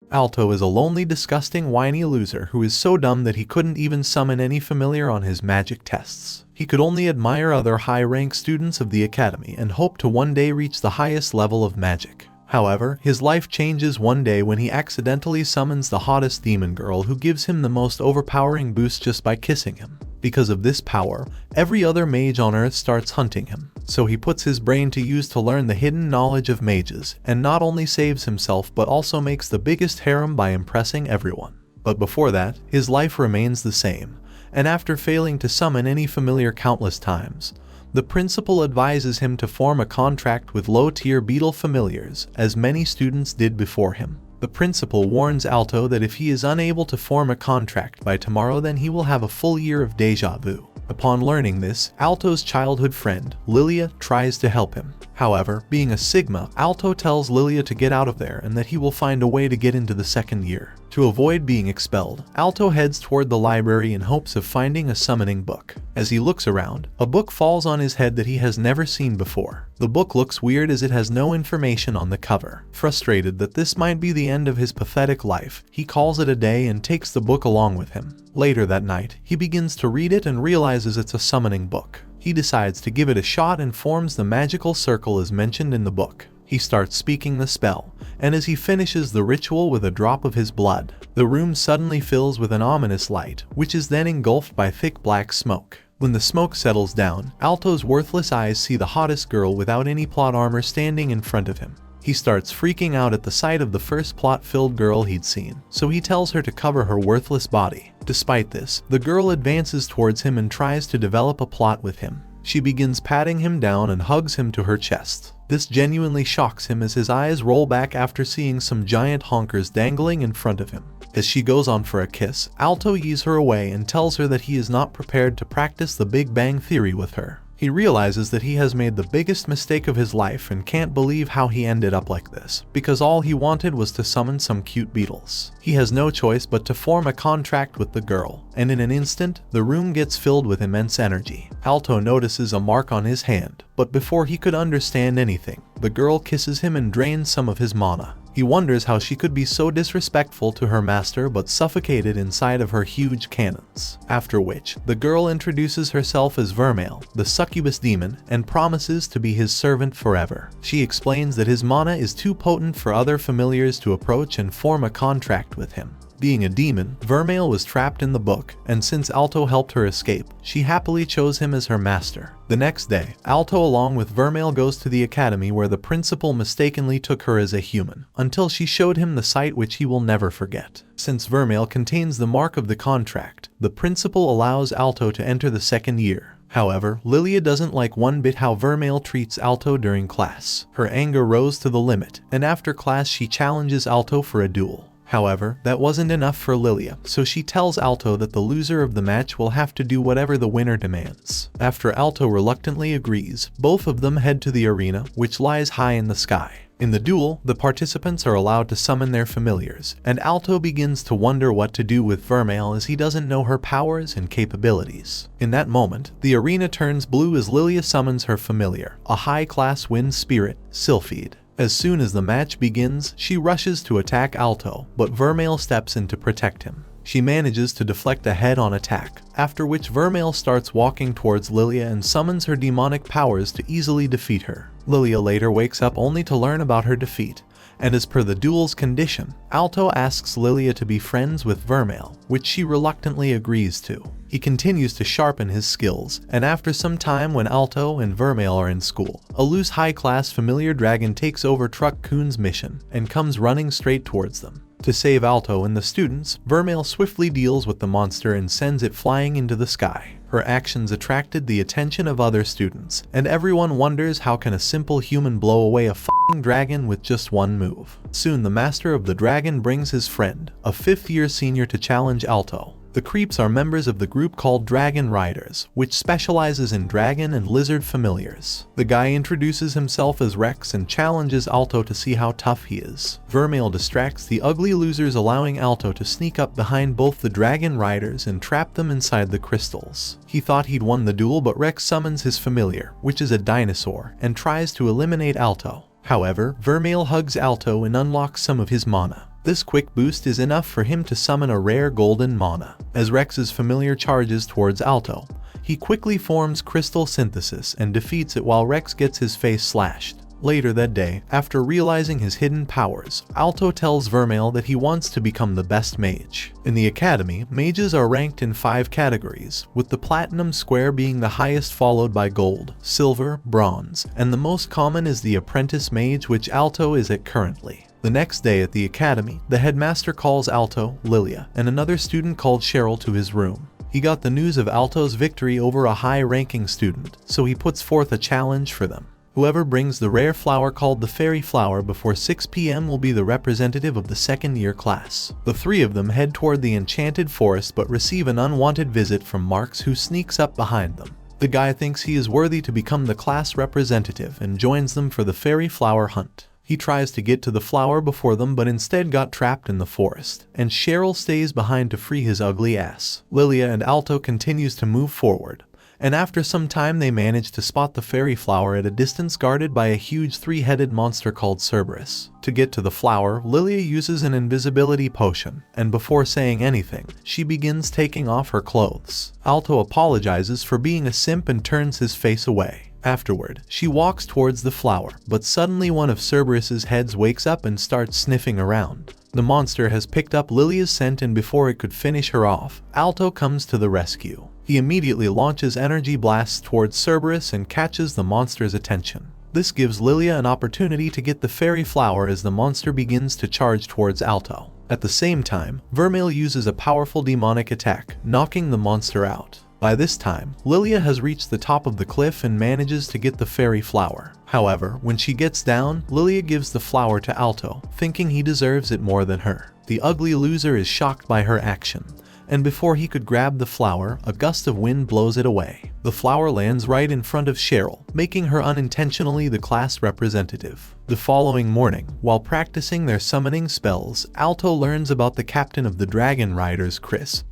Alto is a lonely, disgusting, whiny loser who is so dumb that he couldn't even summon any familiar on his magic tests. He could only admire other high-rank students of the academy and hope to one day reach the highest level of magic. However, his life changes one day when he accidentally summons the hottest demon girl who gives him the most overpowering boost just by kissing him. Because of this power, every other mage on Earth starts hunting him, so he puts his brain to use to learn the hidden knowledge of mages, and not only saves himself but also makes the biggest harem by impressing everyone. But before that, his life remains the same, and after failing to summon any familiar countless times, the principal advises him to form a contract with low-tier beetle familiars, as many students did before him. The principal warns Alto that if he is unable to form a contract by tomorrow, then he will have a full year of déjà vu. Upon learning this, Alto's childhood friend, Lilia, tries to help him. However, being a Sigma, Alto tells Lilia to get out of there and that he will find a way to get into the second year. To avoid being expelled, Alto heads toward the library in hopes of finding a summoning book. As he looks around, a book falls on his head that he has never seen before. The book looks weird as it has no information on the cover. Frustrated that this might be the end of his pathetic life, he calls it a day and takes the book along with him. Later that night, he begins to read it and realizes it's a summoning book. He decides to give it a shot and forms the magical circle as mentioned in the book. He starts speaking the spell, and as he finishes the ritual with a drop of his blood, the room suddenly fills with an ominous light, which is then engulfed by thick black smoke. When the smoke settles down, Alto's worthless eyes see the hottest girl without any plot armor standing in front of him. He starts freaking out at the sight of the first plot-filled girl he'd seen, so he tells her to cover her worthless body. Despite this, the girl advances towards him and tries to develop a plot with him. She begins patting him down and hugs him to her chest. This genuinely shocks him as his eyes roll back after seeing some giant honkers dangling in front of him. As she goes on for a kiss, Alto yees her away and tells her that he is not prepared to practice the Big Bang Theory with her. He realizes that he has made the biggest mistake of his life and can't believe how he ended up like this, because all he wanted was to summon some cute beetles. He has no choice but to form a contract with the girl, and in an instant, the room gets filled with immense energy. Alto notices a mark on his hand, but before he could understand anything, the girl kisses him and drains some of his mana. He wonders how she could be so disrespectful to her master but suffocated inside of her huge cannons. After which, the girl introduces herself as Vermeil, the succubus demon, and promises to be his servant forever. She explains that his mana is too potent for other familiars to approach and form a contract with him. Being a demon, Vermeil was trapped in the book, and since Alto helped her escape, she happily chose him as her master. The next day, Alto along with Vermeil goes to the academy where the principal mistakenly took her as a human, until she showed him the sight which he will never forget. Since Vermeil contains the mark of the contract, the principal allows Alto to enter the second year. However, Lilia doesn't like one bit how Vermeil treats Alto during class. Her anger rose to the limit, and after class she challenges Alto for a duel. However, that wasn't enough for Lilia, so she tells Alto that the loser of the match will have to do whatever the winner demands. After Alto reluctantly agrees, both of them head to the arena, which lies high in the sky. In the duel, the participants are allowed to summon their familiars, and Alto begins to wonder what to do with Vermeil as he doesn't know her powers and capabilities. In that moment, the arena turns blue as Lilia summons her familiar, a high-class wind spirit, Sylphide. As soon as the match begins, she rushes to attack Alto, but Vermeil steps in to protect him. She manages to deflect a head-on attack, after which Vermeil starts walking towards Lilia and summons her demonic powers to easily defeat her. Lilia later wakes up only to learn about her defeat, and as per the duel's condition, Alto asks Lilia to be friends with Vermeil, which she reluctantly agrees to. He continues to sharpen his skills, and after some time when Alto and Vermeil are in school, a loose high-class familiar dragon takes over Truck Kun's mission and comes running straight towards them. To save Alto and the students, Vermeil swiftly deals with the monster and sends it flying into the sky. Her actions attracted the attention of other students, and everyone wonders how can a simple human blow away a f***ing dragon with just one move. Soon the master of the dragon brings his friend, a 5th-year senior, to challenge Alto. The creeps are members of the group called Dragon Riders, which specializes in dragon and lizard familiars. The guy introduces himself as Rex and challenges Alto to see how tough he is. Vermeil distracts the ugly losers, allowing Alto to sneak up behind both the Dragon Riders and trap them inside the crystals. He thought he'd won the duel, but Rex summons his familiar, which is a dinosaur, and tries to eliminate Alto. However, Vermeil hugs Alto and unlocks some of his mana. This quick boost is enough for him to summon a rare golden mana. As Rex's familiar charges towards Alto, he quickly forms Crystal Synthesis and defeats it while Rex gets his face slashed. Later that day, after realizing his hidden powers, Alto tells Vermeil that he wants to become the best mage. In the academy, mages are ranked in 5 categories, with the platinum square being the highest, followed by gold, silver, bronze, and the most common is the apprentice mage, which Alto is at currently. The next day at the academy, the headmaster calls Alto, Lilia, and another student called Cheryl to his room. He got the news of Alto's victory over a high-ranking student, so he puts forth a challenge for them. Whoever brings the rare flower called the Fairy Flower before 6 p.m. will be the representative of the second-year class. The 3 of them head toward the enchanted forest but receive an unwanted visit from Marks, who sneaks up behind them. The guy thinks he is worthy to become the class representative and joins them for the Fairy Flower hunt. He tries to get to the flower before them but instead got trapped in the forest, and Cheryl stays behind to free his ugly ass. Lilia and Alto continues to move forward, and after some time they manage to spot the fairy flower at a distance, guarded by a huge 3-headed monster called Cerberus. To get to the flower, Lilia uses an invisibility potion, and before saying anything, she begins taking off her clothes. Alto apologizes for being a simp and turns his face away. Afterward, she walks towards the flower, but suddenly one of Cerberus's heads wakes up and starts sniffing around. The monster has picked up Lilia's scent, and before it could finish her off, Alto comes to the rescue. He immediately launches energy blasts towards Cerberus and catches the monster's attention. This gives Lilia an opportunity to get the fairy flower as the monster begins to charge towards Alto. At the same time, Vermeil uses a powerful demonic attack, knocking the monster out. By this time, Lilia has reached the top of the cliff and manages to get the fairy flower. However, when she gets down, Lilia gives the flower to Alto, thinking he deserves it more than her. The ugly loser is shocked by her action, and before he could grab the flower, a gust of wind blows it away. The flower lands right in front of Cheryl, making her unintentionally the class representative. The following morning, while practicing their summoning spells, Alto learns about the captain of the Dragon Riders, Chris,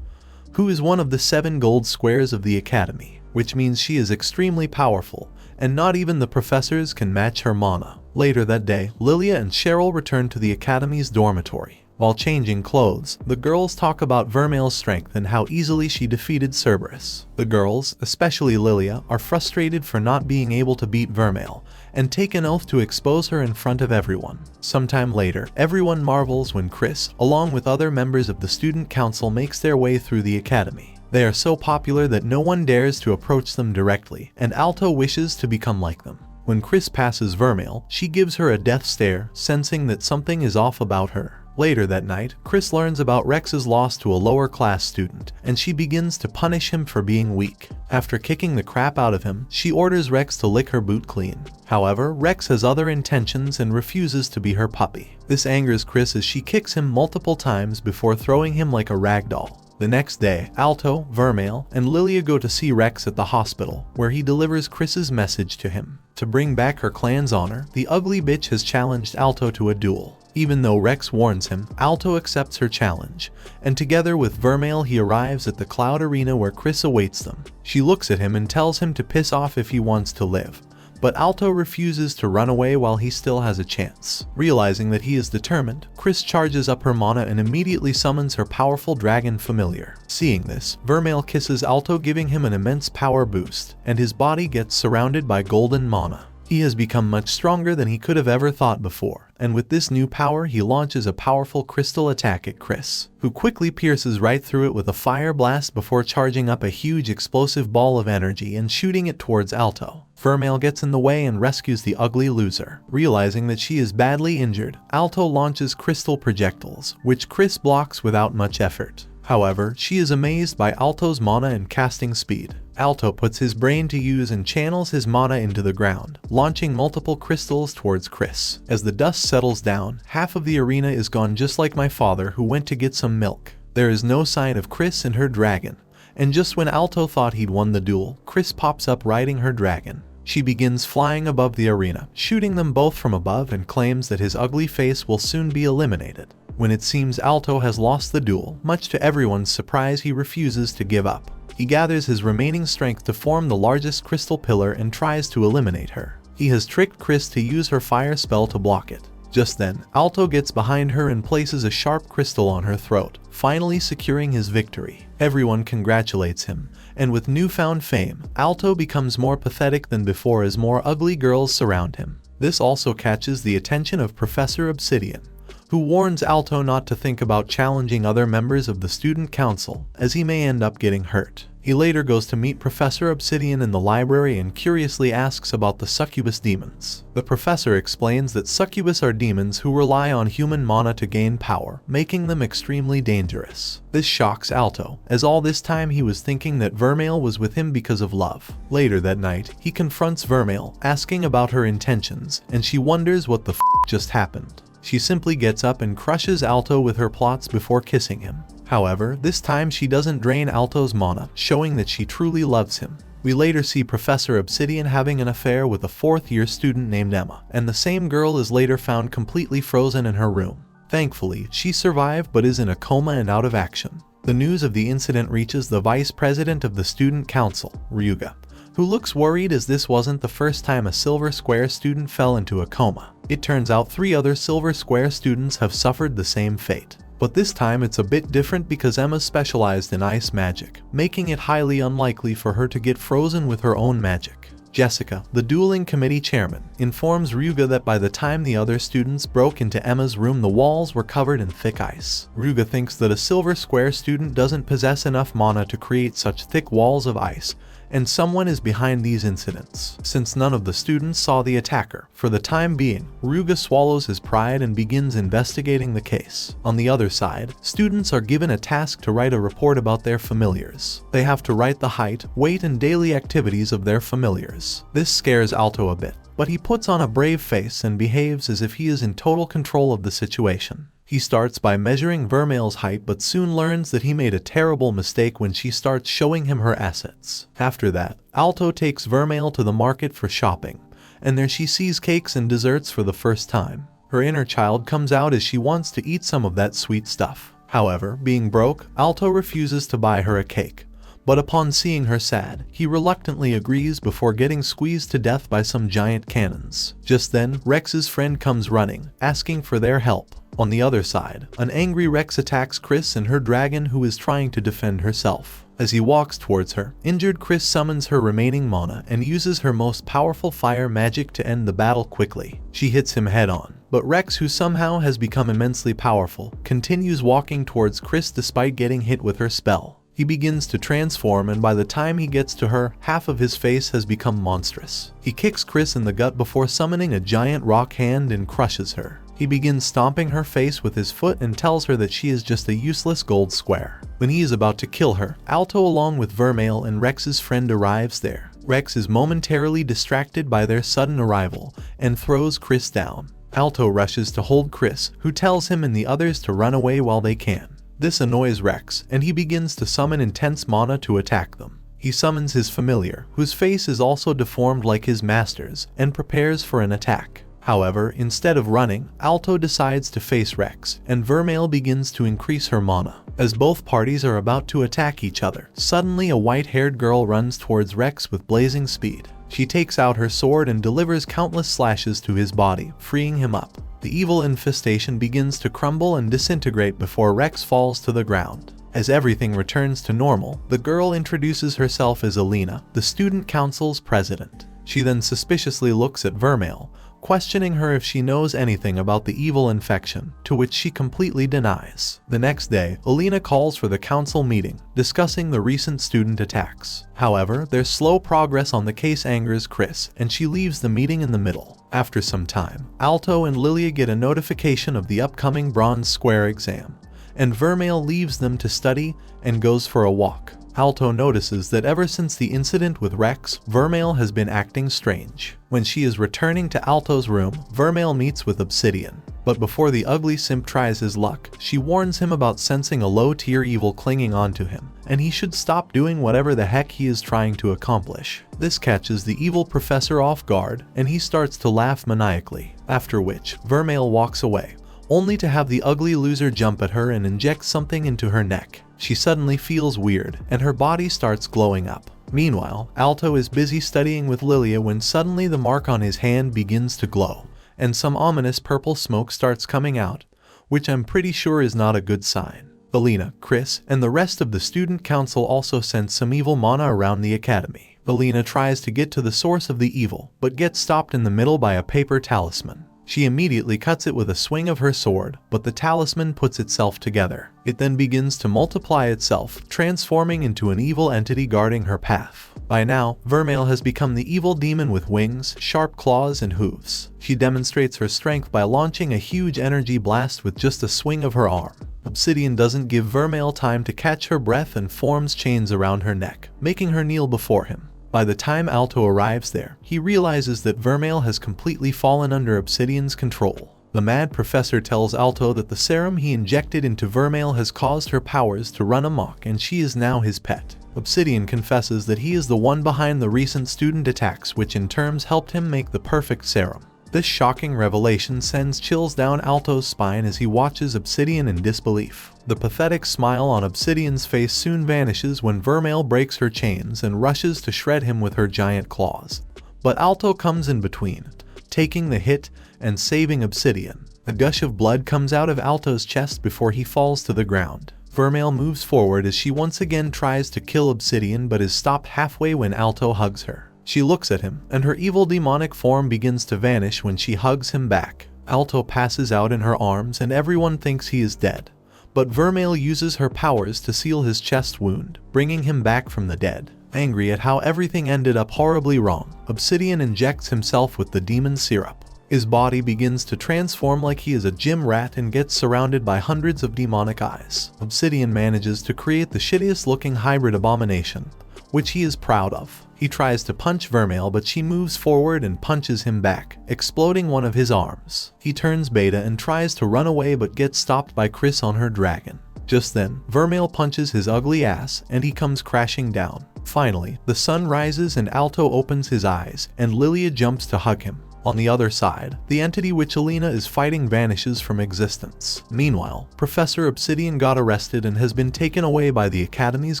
who is one of the 7 gold squares of the academy, which means she is extremely powerful, and not even the professors can match her mana. Later that day, Lilia and Cheryl return to the academy's dormitory. While changing clothes, the girls talk about Vermeil's strength and how easily she defeated Cerberus. The girls, especially Lilia, are frustrated for not being able to beat Vermeil, and take an oath to expose her in front of everyone. Sometime later, everyone marvels when Chris, along with other members of the student council, makes their way through the academy. They are so popular that no one dares to approach them directly, and Alto wishes to become like them. When Chris passes Vermeil, she gives her a death stare, sensing that something is off about her. Later that night, Chris learns about Rex's loss to a lower-class student, and she begins to punish him for being weak. After kicking the crap out of him, she orders Rex to lick her boot clean. However, Rex has other intentions and refuses to be her puppy. This angers Chris as she kicks him multiple times before throwing him like a rag doll. The next day, Alto, Vermeil, and Lilia go to see Rex at the hospital, where he delivers Chris's message to him. To bring back her clan's honor, the ugly bitch has challenged Alto to a duel. Even though Rex warns him, Alto accepts her challenge, and together with Vermeil he arrives at the Cloud Arena where Chris awaits them. She looks at him and tells him to piss off if he wants to live, but Alto refuses to run away while he still has a chance. Realizing that he is determined, Chris charges up her mana and immediately summons her powerful dragon familiar. Seeing this, Vermeil kisses Alto, giving him an immense power boost, and his body gets surrounded by golden mana. He has become much stronger than he could have ever thought before, and with this new power he launches a powerful crystal attack at Chris, who quickly pierces right through it with a fire blast before charging up a huge explosive ball of energy and shooting it towards Alto. Vermeil gets in the way and rescues the ugly loser. Realizing that she is badly injured, Alto launches crystal projectiles, which Chris blocks without much effort. However, she is amazed by Alto's mana and casting speed. Alto puts his brain to use and channels his mana into the ground, launching multiple crystals towards Chris. As the dust settles down, half of the arena is gone, just like my father who went to get some milk. There is no sign of Chris and her dragon, and just when Alto thought he'd won the duel, Chris pops up riding her dragon. She begins flying above the arena, shooting them both from above, and claims that his ugly face will soon be eliminated. When it seems Alto has lost the duel, much to everyone's surprise he refuses to give up. He gathers his remaining strength to form the largest crystal pillar and tries to eliminate her. He has tricked Chris to use her fire spell to block it. Just then, Alto gets behind her and places a sharp crystal on her throat, finally securing his victory. Everyone congratulates him, and with newfound fame, Alto becomes more pathetic than before as more ugly girls surround him. This also catches the attention of Professor Obsidian, who warns Alto not to think about challenging other members of the student council, as he may end up getting hurt. He later goes to meet Professor Obsidian in the library and curiously asks about the succubus demons. The professor explains that succubus are demons who rely on human mana to gain power, making them extremely dangerous. This shocks Alto, as all this time he was thinking that Vermeil was with him because of love. Later that night, he confronts Vermeil, asking about her intentions, and she wonders what the f just happened. She simply gets up and crushes Alto with her plots before kissing him. However, this time she doesn't drain Alto's mana, showing that she truly loves him. We later see Professor Obsidian having an affair with a fourth-year student named Emma, and the same girl is later found completely frozen in her room. Thankfully, she survived but is in a coma and out of action. The news of the incident reaches the vice president of the student council, Ryuga, who looks worried as this wasn't the first time a Silver Square student fell into a coma. It turns out 3 other Silver Square students have suffered the same fate. But this time it's a bit different because Emma specialized in ice magic, making it highly unlikely for her to get frozen with her own magic. Jessica, the dueling committee chairman, informs Ryuga that by the time the other students broke into Emma's room, the walls were covered in thick ice. Ryuga thinks that a Silver Square student doesn't possess enough mana to create such thick walls of ice, and someone is behind these incidents. Since none of the students saw the attacker, for the time being, Ryuga swallows his pride and begins investigating the case. On the other side, students are given a task to write a report about their familiars. They have to write the height, weight, and daily activities of their familiars. This scares Alto a bit, but he puts on a brave face and behaves as if he is in total control of the situation. He starts by measuring Vermeil's height but soon learns that he made a terrible mistake when she starts showing him her assets. After that, Alto takes Vermeil to the market for shopping, and there she sees cakes and desserts for the first time. Her inner child comes out as she wants to eat some of that sweet stuff. However, being broke, Alto refuses to buy her a cake. But upon seeing her sad, he reluctantly agrees before getting squeezed to death by some giant cannons. Just then, Rex's friend comes running, asking for their help. On the other side, an angry Rex attacks Chris and her dragon, who is trying to defend herself. As he walks towards her, injured Chris summons her remaining mana and uses her most powerful fire magic to end the battle quickly. She hits him head on, but Rex, who somehow has become immensely powerful, continues walking towards Chris despite getting hit with her spell. He begins to transform, and by the time he gets to her, half of his face has become monstrous. He kicks Chris in the gut before summoning a giant rock hand and crushes her. He begins stomping her face with his foot and tells her that she is just a useless gold square. When he is about to kill her, Alto along with Vermeil and Rex's friend arrives there. Rex is momentarily distracted by their sudden arrival and throws Chris down. Alto rushes to hold Chris, who tells him and the others to run away while they can. This annoys Rex, and he begins to summon intense mana to attack them. He summons his familiar, whose face is also deformed like his master's, and prepares for an attack. However, instead of running, Alto decides to face Rex, and Vermeil begins to increase her mana. As both parties are about to attack each other, suddenly a white-haired girl runs towards Rex with blazing speed. She takes out her sword and delivers countless slashes to his body, freeing him up. The evil infestation begins to crumble and disintegrate before Rex falls to the ground. As everything returns to normal, the girl introduces herself as Alina, the student council's president. She then suspiciously looks at Vermeil, questioning her if she knows anything about the evil infection, to which she completely denies. The next day, Alina calls for the council meeting, discussing the recent student attacks. However, their slow progress on the case angers Chris, and she leaves the meeting in the middle. After some time, Alto and Lilia get a notification of the upcoming Bronze Square exam, and Vermeil leaves them to study and goes for a walk. Alto notices that ever since the incident with Rex, Vermeil has been acting strange. When she is returning to Alto's room, Vermeil meets with Obsidian. But before the ugly simp tries his luck, she warns him about sensing a low-tier evil clinging onto him, and he should stop doing whatever the heck he is trying to accomplish. This catches the evil professor off guard, and he starts to laugh maniacally, after which Vermeil walks away, only to have the ugly loser jump at her and inject something into her neck. She suddenly feels weird, and her body starts glowing up. Meanwhile, Alto is busy studying with Lilia when suddenly the mark on his hand begins to glow, and some ominous purple smoke starts coming out, which I'm pretty sure is not a good sign. Alina, Chris, and the rest of the student council also sent some evil mana around the academy. Alina tries to get to the source of the evil, but gets stopped in the middle by a paper talisman. She immediately cuts it with a swing of her sword, but the talisman puts itself together. It then begins to multiply itself, transforming into an evil entity guarding her path. By now, Vermeil has become the evil demon with wings, sharp claws, and hooves. She demonstrates her strength by launching a huge energy blast with just a swing of her arm. Obsidian doesn't give Vermeil time to catch her breath and forms chains around her neck, making her kneel before him. By the time Alto arrives there, he realizes that Vermeil has completely fallen under Obsidian's control. The mad professor tells Alto that the serum he injected into Vermeil has caused her powers to run amok and she is now his pet. Obsidian confesses that he is the one behind the recent student attacks, which in turn helped him make the perfect serum. This shocking revelation sends chills down Alto's spine as he watches Obsidian in disbelief. The pathetic smile on Obsidian's face soon vanishes when Vermeil breaks her chains and rushes to shred him with her giant claws. But Alto comes in between, taking the hit and saving Obsidian. A gush of blood comes out of Alto's chest before he falls to the ground. Vermeil moves forward as she once again tries to kill Obsidian but is stopped halfway when Alto hugs her. She looks at him, and her evil demonic form begins to vanish when she hugs him back. Alto passes out in her arms and everyone thinks he is dead. But Vermeil uses her powers to seal his chest wound, bringing him back from the dead. Angry at how everything ended up horribly wrong, Obsidian injects himself with the demon syrup. His body begins to transform like he is a gym rat and gets surrounded by hundreds of demonic eyes. Obsidian manages to create the shittiest looking hybrid abomination, which he is proud of. He tries to punch Vermeil, but she moves forward and punches him back, exploding one of his arms. He turns beta and tries to run away but gets stopped by Chris on her dragon. Just then, Vermeil punches his ugly ass and he comes crashing down. Finally, the sun rises and Alto opens his eyes, and Lilia jumps to hug him. On the other side, the entity which Alina is fighting vanishes from existence. Meanwhile, Professor Obsidian got arrested and has been taken away by the Academy's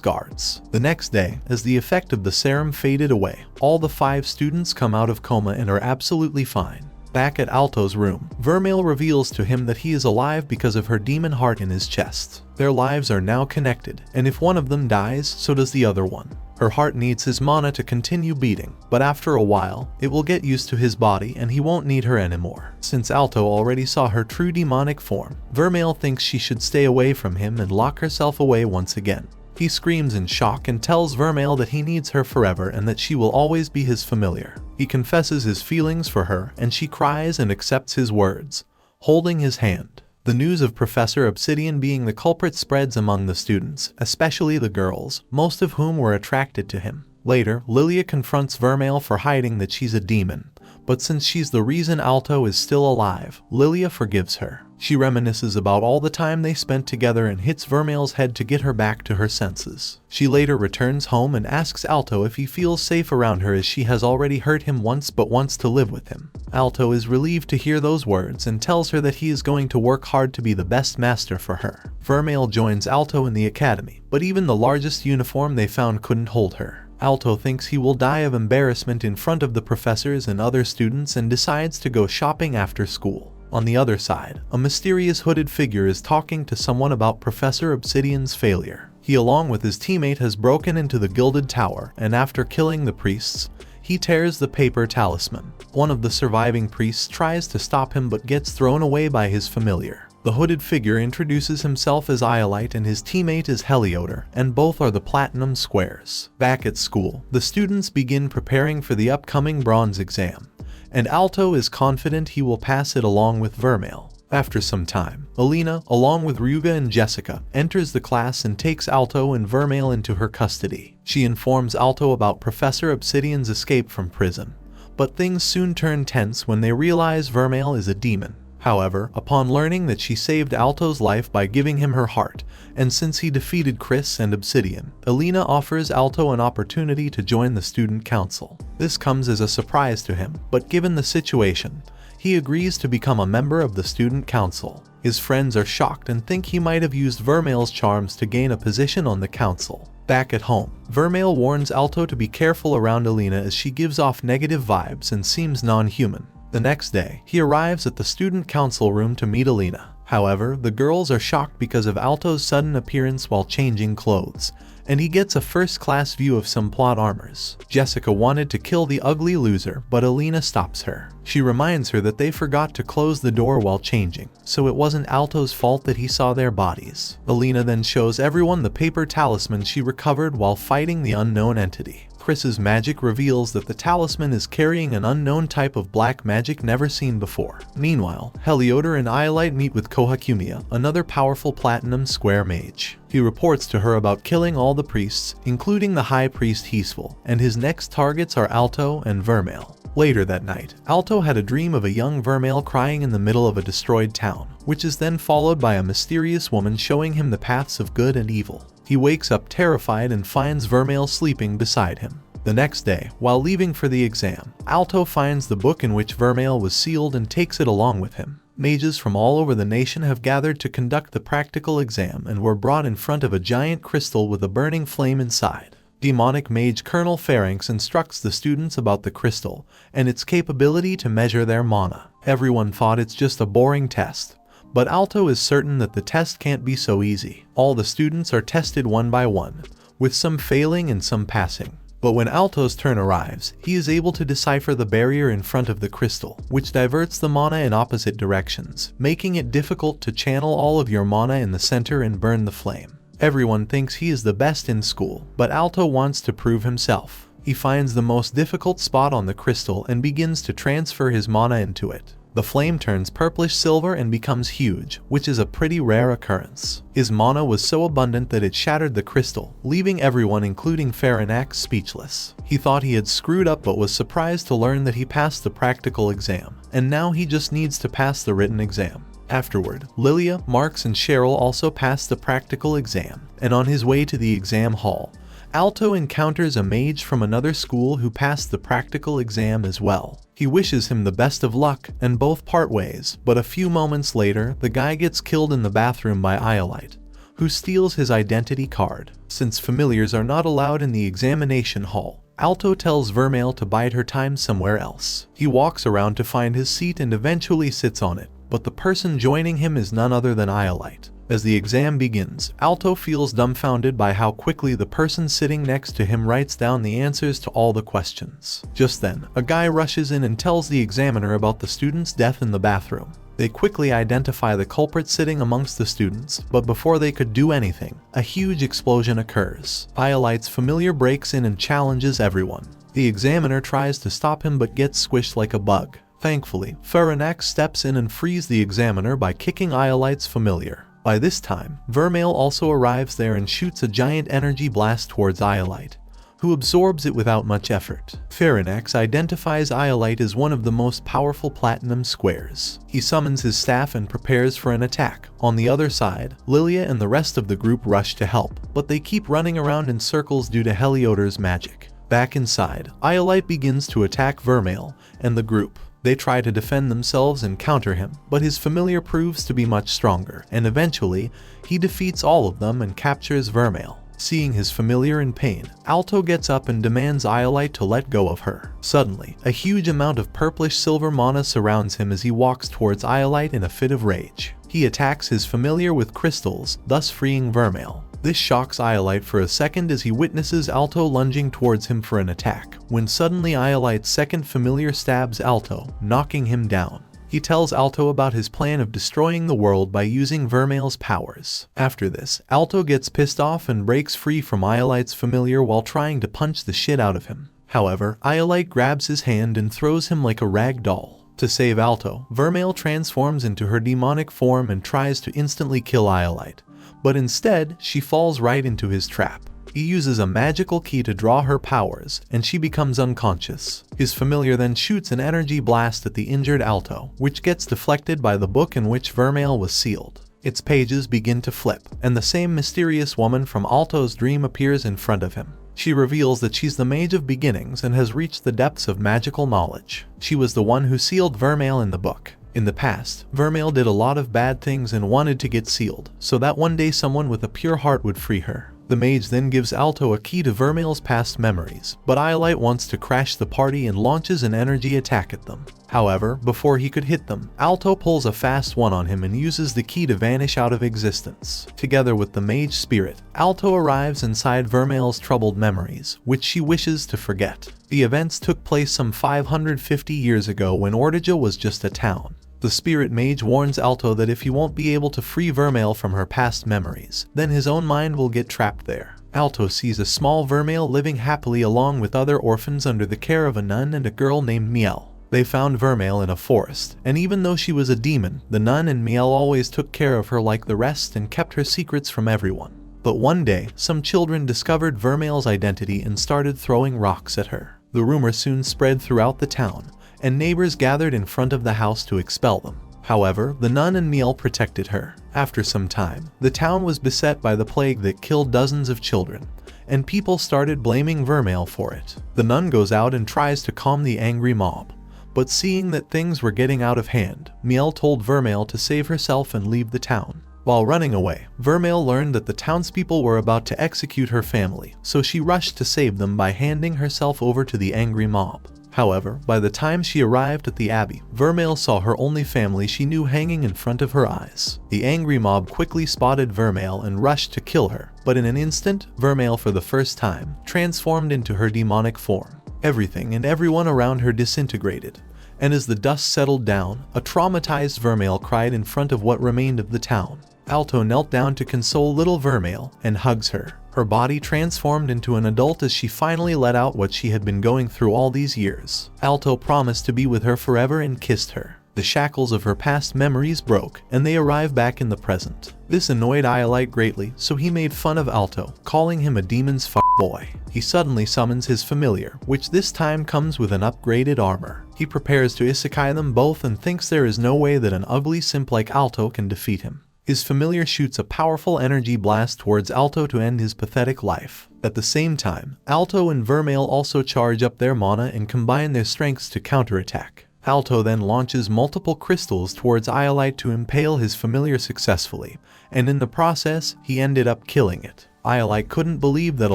guards. The next day, as the effect of the serum faded away, all the 5 students come out of coma and are absolutely fine. Back at Alto's room, Vermeil reveals to him that he is alive because of her demon heart in his chest. Their lives are now connected, and if one of them dies, so does the other one. Her heart needs his mana to continue beating, but after a while, it will get used to his body and he won't need her anymore. Since Alto already saw her true demonic form, Vermeil thinks she should stay away from him and lock herself away once again. He screams in shock and tells Vermeil that he needs her forever and that she will always be his familiar. He confesses his feelings for her and she cries and accepts his words, holding his hand. The news of Professor Obsidian being the culprit spreads among the students, especially the girls, most of whom were attracted to him. Later, Lilia confronts Vermeil for hiding that she's a demon, but since she's the reason Alto is still alive, Lilia forgives her. She reminisces about all the time they spent together and hits Vermeil's head to get her back to her senses. She later returns home and asks Alto if he feels safe around her as she has already hurt him once but wants to live with him. Alto is relieved to hear those words and tells her that he is going to work hard to be the best master for her. Vermeil joins Alto in the academy, but even the largest uniform they found couldn't hold her. Alto thinks he will die of embarrassment in front of the professors and other students and decides to go shopping after school. On the other side, a mysterious hooded figure is talking to someone about Professor Obsidian's failure. He along with his teammate has broken into the Gilded Tower, and after killing the priests, he tears the paper talisman. One of the surviving priests tries to stop him but gets thrown away by his familiar. The hooded figure introduces himself as Iolite and his teammate is Helioter, and both are the Platinum Squares. Back at school, the students begin preparing for the upcoming bronze exam, and Alto is confident he will pass it along with Vermeil. After some time, Alina, along with Ryuga and Jessica, enters the class and takes Alto and Vermeil into her custody. She informs Alto about Professor Obsidian's escape from prison, but things soon turn tense when they realize Vermeil is a demon. However, upon learning that she saved Alto's life by giving him her heart, and since he defeated Chris and Obsidian, Alina offers Alto an opportunity to join the student council. This comes as a surprise to him, but given the situation, he agrees to become a member of the student council. His friends are shocked and think he might have used Vermeil's charms to gain a position on the council. Back at home, Vermeil warns Alto to be careful around Alina as she gives off negative vibes and seems non-human. The next day, he arrives at the student council room to meet Alina. However, the girls are shocked because of Alto's sudden appearance while changing clothes, and he gets a first-class view of some plot armors. Jessica wanted to kill the ugly loser, but Alina stops her. She reminds her that they forgot to close the door while changing, so it wasn't Alto's fault that he saw their bodies. Alina then shows everyone the paper talisman she recovered while fighting the unknown entity. Chris's magic reveals that the talisman is carrying an unknown type of black magic never seen before. Meanwhile, Heliodor and Iolite meet with Kohakumia, another powerful Platinum Square mage. He reports to her about killing all the priests, including the High Priest Heasful, and his next targets are Alto and Vermeil. Later that night, Alto had a dream of a young Vermeil crying in the middle of a destroyed town, which is then followed by a mysterious woman showing him the paths of good and evil. He wakes up terrified and finds Vermeil sleeping beside him. The next day, while leaving for the exam, Alto finds the book in which Vermeil was sealed and takes it along with him. Mages from all over the nation have gathered to conduct the practical exam and were brought in front of a giant crystal with a burning flame inside. Demonic mage Colonel Pharynx instructs the students about the crystal and its capability to measure their mana. Everyone thought it's just a boring test, but Alto is certain that the test can't be so easy. All the students are tested one by one, with some failing and some passing. But when Alto's turn arrives, he is able to decipher the barrier in front of the crystal, which diverts the mana in opposite directions, making it difficult to channel all of your mana in the center and burn the flame. Everyone thinks he is the best in school, but Alto wants to prove himself. He finds the most difficult spot on the crystal and begins to transfer his mana into it. The flame turns purplish silver and becomes huge, which is a pretty rare occurrence. His mana was so abundant that it shattered the crystal, leaving everyone including Pharynx speechless. He thought he had screwed up but was surprised to learn that he passed the practical exam, and now he just needs to pass the written exam. Afterward, Lilia, Marks and Cheryl also passed the practical exam, and on his way to the exam hall, Alto encounters a mage from another school who passed the practical exam as well. He wishes him the best of luck, and both part ways, but a few moments later, the guy gets killed in the bathroom by Iolite, who steals his identity card. Since familiars are not allowed in the examination hall, Alto tells Vermeil to bide her time somewhere else. He walks around to find his seat and eventually sits on it, but the person joining him is none other than Iolite. As the exam begins, Alto feels dumbfounded by how quickly the person sitting next to him writes down the answers to all the questions. Just then, a guy rushes in and tells the examiner about the student's death in the bathroom. They quickly identify the culprit sitting amongst the students, but before they could do anything, a huge explosion occurs. Iolite's familiar breaks in and challenges everyone. The examiner tries to stop him but gets squished like a bug. Thankfully, Pharynx steps in and frees the examiner by kicking Iolite's familiar. By this time, Vermeil also arrives there and shoots a giant energy blast towards Iolite, who absorbs it without much effort. Pharynx identifies Iolite as one of the most powerful Platinum Squares. He summons his staff and prepares for an attack. On the other side, Lilia and the rest of the group rush to help, but they keep running around in circles due to Heliodor's magic. Back inside, Iolite begins to attack Vermeil and the group. They try to defend themselves and counter him, but his familiar proves to be much stronger, and eventually, he defeats all of them and captures Vermeil. Seeing his familiar in pain, Alto gets up and demands Iolite to let go of her. Suddenly, a huge amount of purplish silver mana surrounds him as he walks towards Iolite in a fit of rage. He attacks his familiar with crystals, thus freeing Vermeil. This shocks Iolite for a second as he witnesses Alto lunging towards him for an attack, when suddenly Iolite's second familiar stabs Alto, knocking him down. He tells Alto about his plan of destroying the world by using Vermeil's powers. After this, Alto gets pissed off and breaks free from Iolite's familiar while trying to punch the shit out of him. However, Iolite grabs his hand and throws him like a rag doll. To save Alto, Vermeil transforms into her demonic form and tries to instantly kill Iolite, but instead, she falls right into his trap. He uses a magical key to draw her powers, and she becomes unconscious. His familiar then shoots an energy blast at the injured Alto, which gets deflected by the book in which Vermeil was sealed. Its pages begin to flip, and the same mysterious woman from Alto's dream appears in front of him. She reveals that she's the Mage of Beginnings and has reached the depths of magical knowledge. She was the one who sealed Vermeil in the book. In the past, Vermeil did a lot of bad things and wanted to get sealed, so that one day someone with a pure heart would free her. The mage then gives Alto a key to Vermeil's past memories, but Iolite wants to crash the party and launches an energy attack at them. However, before he could hit them, Alto pulls a fast one on him and uses the key to vanish out of existence. Together with the mage spirit, Alto arrives inside Vermeil's troubled memories, which she wishes to forget. The events took place some 550 years ago when Ortega was just a town. The spirit mage warns Alto that if he won't be able to free Vermeil from her past memories, then his own mind will get trapped there. Alto sees a small Vermeil living happily along with other orphans under the care of a nun and a girl named Miel. They found Vermeil in a forest, and even though she was a demon, the nun and Miel always took care of her like the rest and kept her secrets from everyone. But one day, some children discovered Vermeil's identity and started throwing rocks at her. The rumor soon spread throughout the town, and neighbors gathered in front of the house to expel them. However, the nun and Miel protected her. After some time, the town was beset by the plague that killed dozens of children, and people started blaming Vermeil for it. The nun goes out and tries to calm the angry mob, but seeing that things were getting out of hand, Miel told Vermeil to save herself and leave the town. While running away, Vermeil learned that the townspeople were about to execute her family, so she rushed to save them by handing herself over to the angry mob. However, by the time she arrived at the abbey, Vermeil saw her only family she knew hanging in front of her eyes. The angry mob quickly spotted Vermeil and rushed to kill her, but in an instant, Vermeil for the first time transformed into her demonic form. Everything and everyone around her disintegrated, and as the dust settled down, a traumatized Vermeil cried in front of what remained of the town. Alto knelt down to console little Vermeil and hugs her. Her body transformed into an adult as she finally let out what she had been going through all these years. Alto promised to be with her forever and kissed her. The shackles of her past memories broke, and they arrived back in the present. This annoyed Iolite greatly, so he made fun of Alto, calling him a demon's boy. He suddenly summons his familiar, which this time comes with an upgraded armor. He prepares to isekai them both and thinks there is no way that an ugly simp like Alto can defeat him. His familiar shoots a powerful energy blast towards Alto to end his pathetic life. At the same time, Alto and Vermeil also charge up their mana and combine their strengths to counterattack. Alto then launches multiple crystals towards Iolite to impale his familiar successfully, and in the process, he ended up killing it. Iolite couldn't believe that a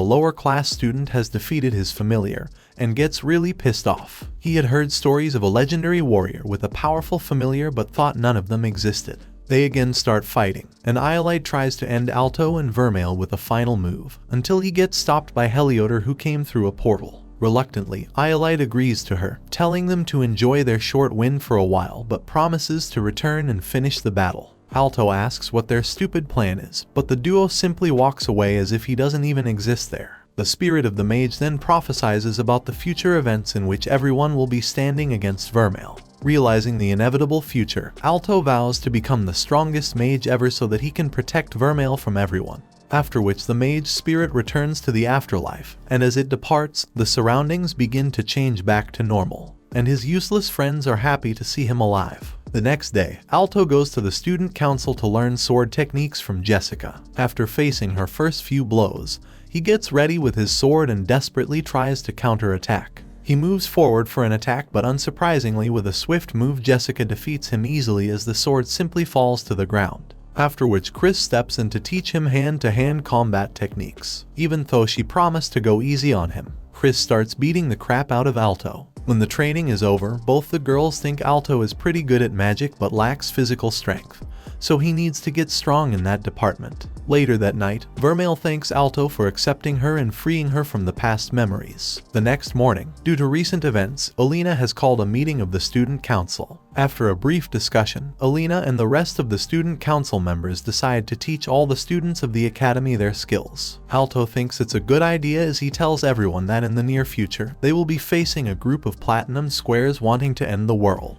lower-class student has defeated his familiar, and gets really pissed off. He had heard stories of a legendary warrior with a powerful familiar but thought none of them existed. They again start fighting, and Iolite tries to end Alto and Vermeil with a final move, until he gets stopped by Heliotor who came through a portal. Reluctantly, Iolite agrees to her, telling them to enjoy their short win for a while but promises to return and finish the battle. Alto asks what their stupid plan is, but the duo simply walks away as if he doesn't even exist there. The spirit of the mage then prophesizes about the future events in which everyone will be standing against Vermeil. Realizing the inevitable future, Alto vows to become the strongest mage ever so that he can protect Vermeil from everyone. After which the mage spirit returns to the afterlife, and as it departs, the surroundings begin to change back to normal, and his useless friends are happy to see him alive. The next day, Alto goes to the student council to learn sword techniques from Jessica. After facing her first few blows, he gets ready with his sword and desperately tries to counterattack. He moves forward for an attack, but unsurprisingly with a swift move Jessica defeats him easily as the sword simply falls to the ground. After which Chris steps in to teach him hand-to-hand combat techniques. Even though she promised to go easy on him, Chris starts beating the crap out of Alto. When the training is over, both the girls think Alto is pretty good at magic but lacks physical strength, so he needs to get strong in that department. Later that night, Vermeil thanks Alto for accepting her and freeing her from the past memories. The next morning, due to recent events, Alina has called a meeting of the student council. After a brief discussion, Alina and the rest of the student council members decide to teach all the students of the academy their skills. Alto thinks it's a good idea as he tells everyone that in the near future, they will be facing a group of platinum squares wanting to end the world.